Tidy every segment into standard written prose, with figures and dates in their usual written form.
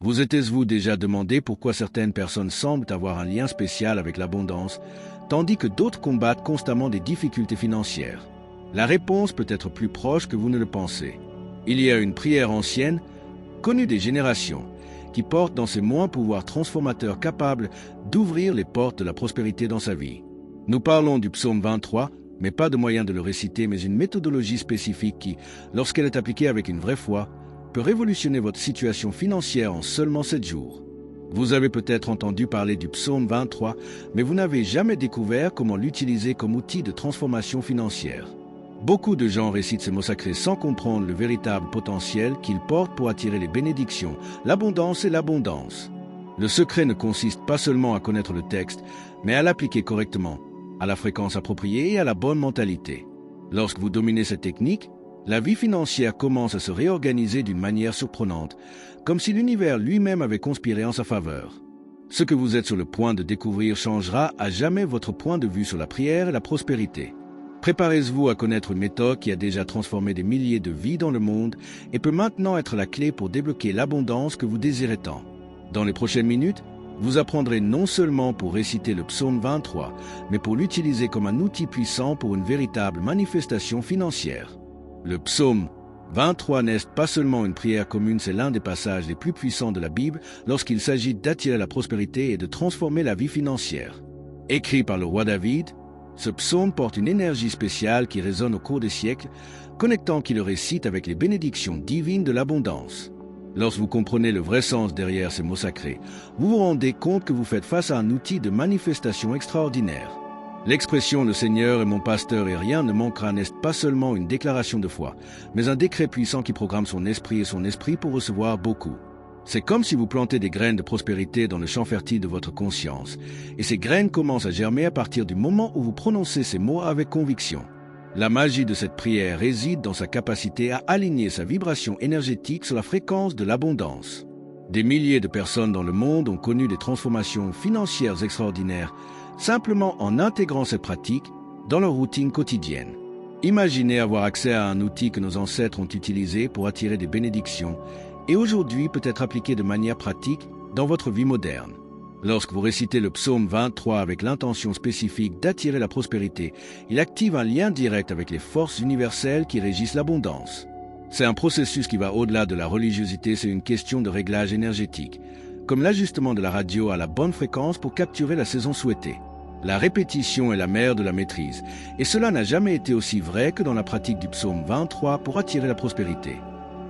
Vous êtes-vous déjà demandé pourquoi certaines personnes semblent avoir un lien spécial avec l'abondance, tandis que d'autres combattent constamment des difficultés financières? La réponse peut être plus proche que vous ne le pensez. Il y a une prière ancienne, connue des générations, qui porte dans ses mots un pouvoir transformateur capable d'ouvrir les portes de la prospérité dans sa vie. Nous parlons du psaume 23, mais pas de moyen de le réciter, mais une méthodologie spécifique qui, lorsqu'elle est appliquée avec une vraie foi, peut révolutionner votre situation financière en seulement 7 jours. Vous avez peut-être entendu parler du psaume 23, mais vous n'avez jamais découvert comment l'utiliser comme outil de transformation financière. Beaucoup de gens récitent ces mots sacrés sans comprendre le véritable potentiel qu'ils portent pour attirer les bénédictions, l'abondance et l'abondance. Le secret ne consiste pas seulement à connaître le texte, mais à l'appliquer correctement, à la fréquence appropriée et à la bonne mentalité. Lorsque vous dominez cette technique, la vie financière commence à se réorganiser d'une manière surprenante, comme si l'univers lui-même avait conspiré en sa faveur. Ce que vous êtes sur le point de découvrir changera à jamais votre point de vue sur la prière et la prospérité. Préparez-vous à connaître une méthode qui a déjà transformé des milliers de vies dans le monde et peut maintenant être la clé pour débloquer l'abondance que vous désirez tant. Dans les prochaines minutes, vous apprendrez non seulement pour réciter le psaume 23, mais pour l'utiliser comme un outil puissant pour une véritable manifestation financière. Le psaume 23 n'est pas seulement une prière commune, c'est l'un des passages les plus puissants de la Bible lorsqu'il s'agit d'attirer la prospérité et de transformer la vie financière. Écrit par le roi David, ce psaume porte une énergie spéciale qui résonne au cours des siècles, connectant qui le récite avec les bénédictions divines de l'abondance. Lorsque vous comprenez le vrai sens derrière ces mots sacrés, vous vous rendez compte que vous faites face à un outil de manifestation extraordinaire. L'expression « Le Seigneur est mon pasteur et rien ne manquera » n'est pas seulement une déclaration de foi, mais un décret puissant qui programme son esprit pour recevoir beaucoup. C'est comme si vous plantez des graines de prospérité dans le champ fertile de votre conscience, et ces graines commencent à germer à partir du moment où vous prononcez ces mots avec conviction. La magie de cette prière réside dans sa capacité à aligner sa vibration énergétique sur la fréquence de l'abondance. Des milliers de personnes dans le monde ont connu des transformations financières extraordinaires simplement en intégrant cette pratique dans leur routine quotidienne. Imaginez avoir accès à un outil que nos ancêtres ont utilisé pour attirer des bénédictions et aujourd'hui peut être appliqué de manière pratique dans votre vie moderne. Lorsque vous récitez le psaume 23 avec l'intention spécifique d'attirer la prospérité, il active un lien direct avec les forces universelles qui régissent l'abondance. C'est un processus qui va au-delà de la religiosité, c'est une question de réglage énergétique, comme l'ajustement de la radio à la bonne fréquence pour capturer la saison souhaitée. La répétition est la mère de la maîtrise, et cela n'a jamais été aussi vrai que dans la pratique du psaume 23 pour attirer la prospérité.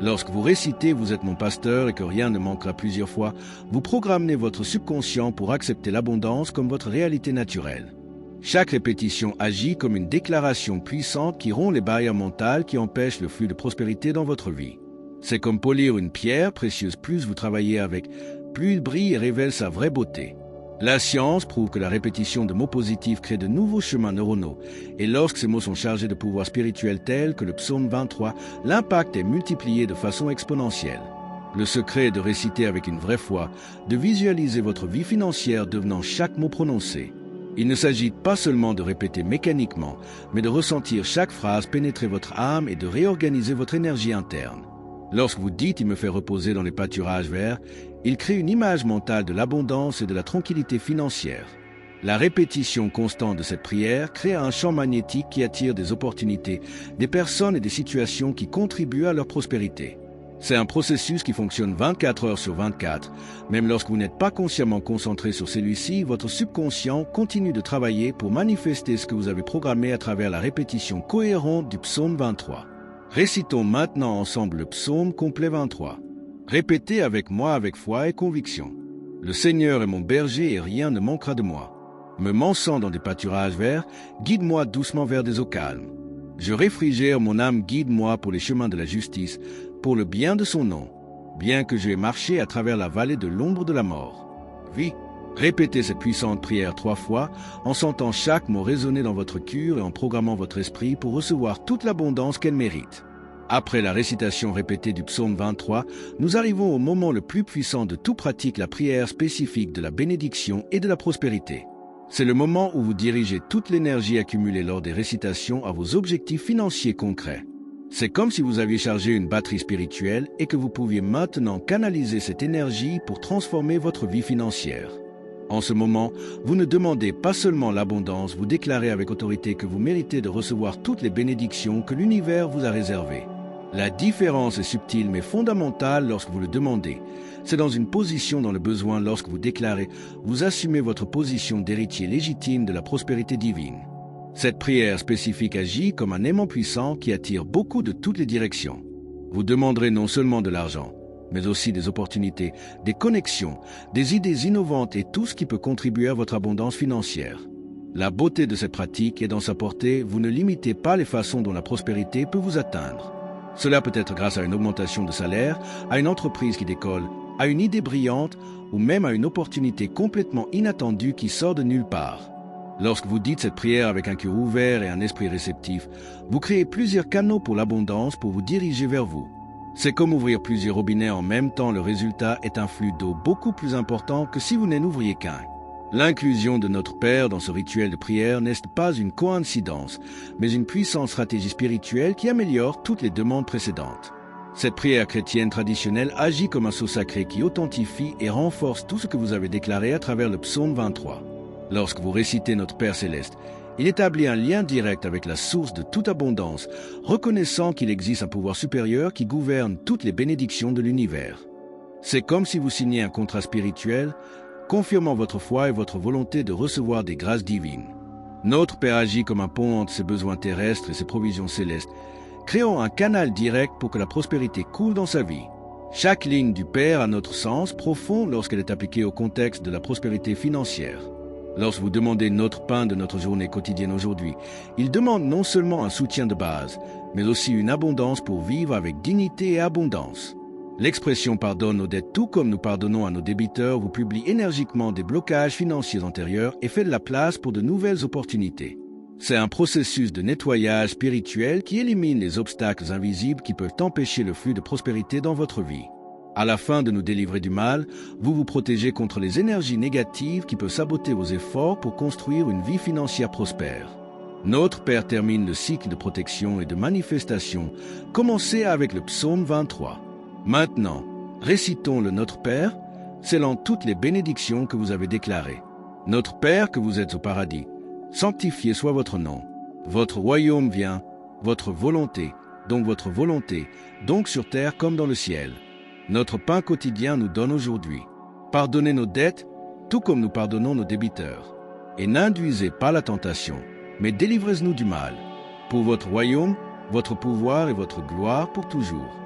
Lorsque vous récitez « Vous êtes mon pasteur et que rien ne manquera » plusieurs fois, vous programmez votre subconscient pour accepter l'abondance comme votre réalité naturelle. Chaque répétition agit comme une déclaration puissante qui rompt les barrières mentales qui empêchent le flux de prospérité dans votre vie. C'est comme polir une pierre précieuse, plus vous travaillez avec, plus il brille et révèle sa vraie beauté. La science prouve que la répétition de mots positifs crée de nouveaux chemins neuronaux, et lorsque ces mots sont chargés de pouvoirs spirituels tels que le psaume 23, l'impact est multiplié de façon exponentielle. Le secret est de réciter avec une vraie foi, de visualiser votre vie financière devenant chaque mot prononcé. Il ne s'agit pas seulement de répéter mécaniquement, mais de ressentir chaque phrase pénétrer votre âme et de réorganiser votre énergie interne. Lorsque vous dites « Il me fait reposer dans les pâturages verts », il crée une image mentale de l'abondance et de la tranquillité financière. La répétition constante de cette prière crée un champ magnétique qui attire des opportunités, des personnes et des situations qui contribuent à leur prospérité. C'est un processus qui fonctionne 24 heures sur 24. Même lorsque vous n'êtes pas consciemment concentré sur celui-ci, votre subconscient continue de travailler pour manifester ce que vous avez programmé à travers la répétition cohérente du psaume 23. Récitons maintenant ensemble le psaume complet 23. Répétez avec moi avec foi et conviction. Le Seigneur est mon berger et rien ne manquera de moi. Me mançant dans des pâturages verts, guide-moi doucement vers des eaux calmes. Je réfrigère mon âme, guide-moi pour les chemins de la justice, pour le bien de son nom, bien que j'ai marché à travers la vallée de l'ombre de la mort. Oui, répétez cette puissante prière 3 fois, en sentant chaque mot résonner dans votre cœur et en programmant votre esprit pour recevoir toute l'abondance qu'elle mérite. Après la récitation répétée du psaume 23, nous arrivons au moment le plus puissant de toute pratique, la prière spécifique de la bénédiction et de la prospérité. C'est le moment où vous dirigez toute l'énergie accumulée lors des récitations à vos objectifs financiers concrets. C'est comme si vous aviez chargé une batterie spirituelle et que vous pouviez maintenant canaliser cette énergie pour transformer votre vie financière. En ce moment, vous ne demandez pas seulement l'abondance, vous déclarez avec autorité que vous méritez de recevoir toutes les bénédictions que l'univers vous a réservées. La différence est subtile mais fondamentale lorsque vous le demandez. C'est dans une position dans le besoin lorsque vous déclarez, vous assumez votre position d'héritier légitime de la prospérité divine. Cette prière spécifique agit comme un aimant puissant qui attire beaucoup de toutes les directions. Vous demanderez non seulement de l'argent, mais aussi des opportunités, des connexions, des idées innovantes et tout ce qui peut contribuer à votre abondance financière. La beauté de cette pratique est dans sa portée, vous ne limitez pas les façons dont la prospérité peut vous atteindre. Cela peut être grâce à une augmentation de salaire, à une entreprise qui décolle, à une idée brillante ou même à une opportunité complètement inattendue qui sort de nulle part. Lorsque vous dites cette prière avec un cœur ouvert et un esprit réceptif, vous créez plusieurs canaux pour l'abondance pour vous diriger vers vous. C'est comme ouvrir plusieurs robinets en même temps, le résultat est un flux d'eau beaucoup plus important que si vous n'en ouvriez qu'un. L'inclusion de notre Père dans ce rituel de prière n'est pas une coïncidence, mais une puissante stratégie spirituelle qui améliore toutes les demandes précédentes. Cette prière chrétienne traditionnelle agit comme un sceau sacré qui authentifie et renforce tout ce que vous avez déclaré à travers le psaume 23. Lorsque vous récitez notre Père céleste, il établit un lien direct avec la source de toute abondance, reconnaissant qu'il existe un pouvoir supérieur qui gouverne toutes les bénédictions de l'univers. C'est comme si vous signiez un contrat spirituel, confirmant votre foi et votre volonté de recevoir des grâces divines. Notre Père agit comme un pont entre ses besoins terrestres et ses provisions célestes, créant un canal direct pour que la prospérité coule dans sa vie. Chaque ligne du Père a notre sens profond lorsqu'elle est appliquée au contexte de la prospérité financière. Lorsque vous demandez notre pain de notre journée quotidienne aujourd'hui, il demande non seulement un soutien de base, mais aussi une abondance pour vivre avec dignité et abondance. L'expression « pardonne nos dettes tout comme nous pardonnons à nos débiteurs » vous publie énergiquement des blocages financiers antérieurs et fait de la place pour de nouvelles opportunités. C'est un processus de nettoyage spirituel qui élimine les obstacles invisibles qui peuvent empêcher le flux de prospérité dans votre vie. À la fin de nous délivrer du mal, vous vous protégez contre les énergies négatives qui peuvent saboter vos efforts pour construire une vie financière prospère. Notre Père termine le cycle de protection et de manifestation, commencé avec le psaume 23. Maintenant, récitons le Notre Père, scellant toutes les bénédictions que vous avez déclarées. Notre Père que vous êtes au paradis, sanctifié soit votre nom. Votre royaume vient, votre volonté, donc sur terre comme dans le ciel. Notre pain quotidien nous donne aujourd'hui. Pardonnez nos dettes, tout comme nous pardonnons nos débiteurs. Et n'induisez pas la tentation, mais délivrez-nous du mal. Pour votre royaume, votre pouvoir et votre gloire pour toujours.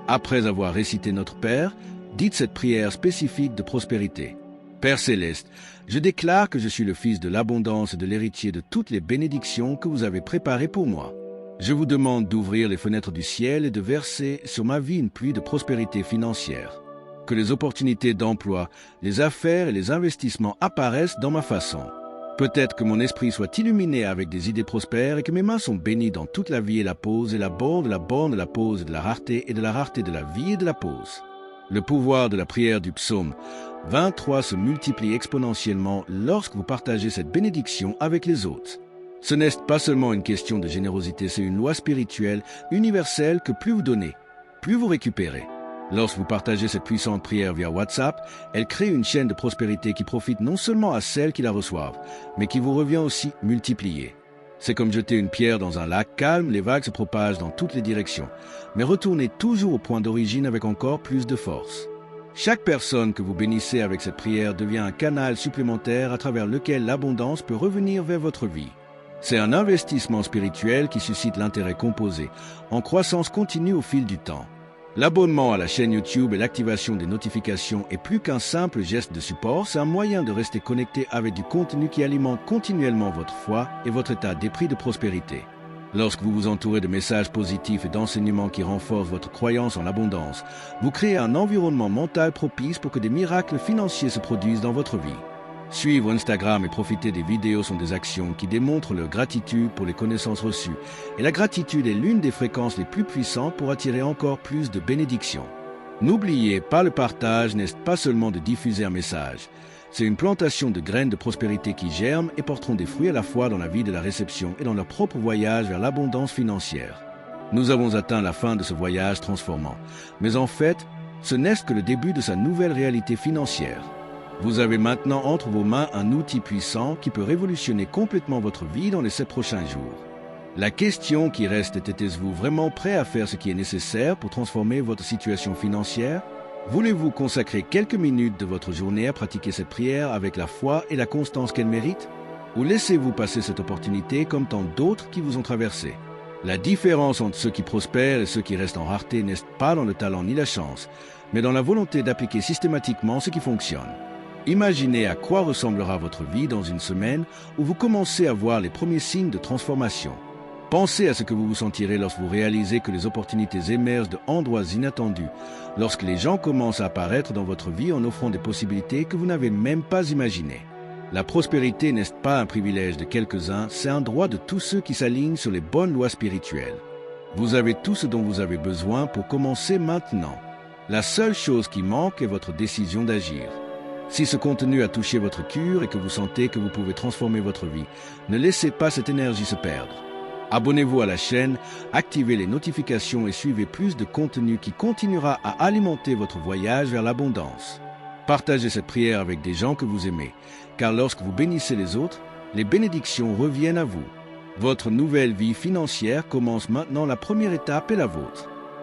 Après avoir récité notre Père, dites cette prière spécifique de prospérité. Père céleste, je déclare que je suis le fils de l'abondance et de l'héritier de toutes les bénédictions que vous avez préparées pour moi. Je vous demande d'ouvrir les fenêtres du ciel et de verser sur ma vie une pluie de prospérité financière. Que les opportunités d'emploi, les affaires et les investissements apparaissent dans ma façon. Peut-être que mon esprit soit illuminé avec des idées prospères et que mes mains sont bénies dans toute la vie et la pause et la borne de la borne de la pause et de la rareté et de la rareté de la vie et de la pause. Le pouvoir de la prière du psaume 23 se multiplie exponentiellement lorsque vous partagez cette bénédiction avec les autres. Ce n'est pas seulement une question de générosité, c'est une loi spirituelle, universelle, que plus vous donnez, plus vous récupérez. Lorsque vous partagez cette puissante prière via WhatsApp, elle crée une chaîne de prospérité qui profite non seulement à celles qui la reçoivent, mais qui vous revient aussi multipliée. C'est comme jeter une pierre dans un lac calme, les vagues se propagent dans toutes les directions, mais retournez toujours au point d'origine avec encore plus de force. Chaque personne que vous bénissez avec cette prière devient un canal supplémentaire à travers lequel l'abondance peut revenir vers votre vie. C'est un investissement spirituel qui suscite l'intérêt composé, en croissance continue au fil du temps. L'abonnement à la chaîne YouTube et l'activation des notifications est plus qu'un simple geste de support, c'est un moyen de rester connecté avec du contenu qui alimente continuellement votre foi et votre état d'esprit de prospérité. Lorsque vous vous entourez de messages positifs et d'enseignements qui renforcent votre croyance en l'abondance, vous créez un environnement mental propice pour que des miracles financiers se produisent dans votre vie. Suivre Instagram et profiter des vidéos sont des actions qui démontrent leur gratitude pour les connaissances reçues. Et la gratitude est l'une des fréquences les plus puissantes pour attirer encore plus de bénédictions. N'oubliez pas, le partage n'est pas seulement de diffuser un message. C'est une plantation de graines de prospérité qui germent et porteront des fruits à la fois dans la vie de la réception et dans leur propre voyage vers l'abondance financière. Nous avons atteint la fin de ce voyage transformant. Mais en fait, ce n'est que le début de sa nouvelle réalité financière. Vous avez maintenant entre vos mains un outil puissant qui peut révolutionner complètement votre vie dans les 7 prochains jours. La question qui reste est, êtes-vous vraiment prêt à faire ce qui est nécessaire pour transformer votre situation financière? Voulez-vous consacrer quelques minutes de votre journée à pratiquer cette prière avec la foi et la constance qu'elle mérite? Ou laissez-vous passer cette opportunité comme tant d'autres qui vous ont traversé? La différence entre ceux qui prospèrent et ceux qui restent en rareté n'est pas dans le talent ni la chance, mais dans la volonté d'appliquer systématiquement ce qui fonctionne. Imaginez à quoi ressemblera votre vie dans une semaine où vous commencez à voir les premiers signes de transformation. Pensez à ce que vous vous sentirez lorsque vous réalisez que les opportunités émergent de endroits inattendus, lorsque les gens commencent à apparaître dans votre vie en offrant des possibilités que vous n'avez même pas imaginées. La prospérité n'est pas un privilège de quelques-uns, c'est un droit de tous ceux qui s'alignent sur les bonnes lois spirituelles. Vous avez tout ce dont vous avez besoin pour commencer maintenant. La seule chose qui manque est votre décision d'agir. Si ce contenu a touché votre cœur et que vous sentez que vous pouvez transformer votre vie, ne laissez pas cette énergie se perdre. Abonnez-vous à la chaîne, activez les notifications et suivez plus de contenu qui continuera à alimenter votre voyage vers l'abondance. Partagez cette prière avec des gens que vous aimez, car lorsque vous bénissez les autres, les bénédictions reviennent à vous. Votre nouvelle vie financière commence maintenant, la première étape est la vôtre.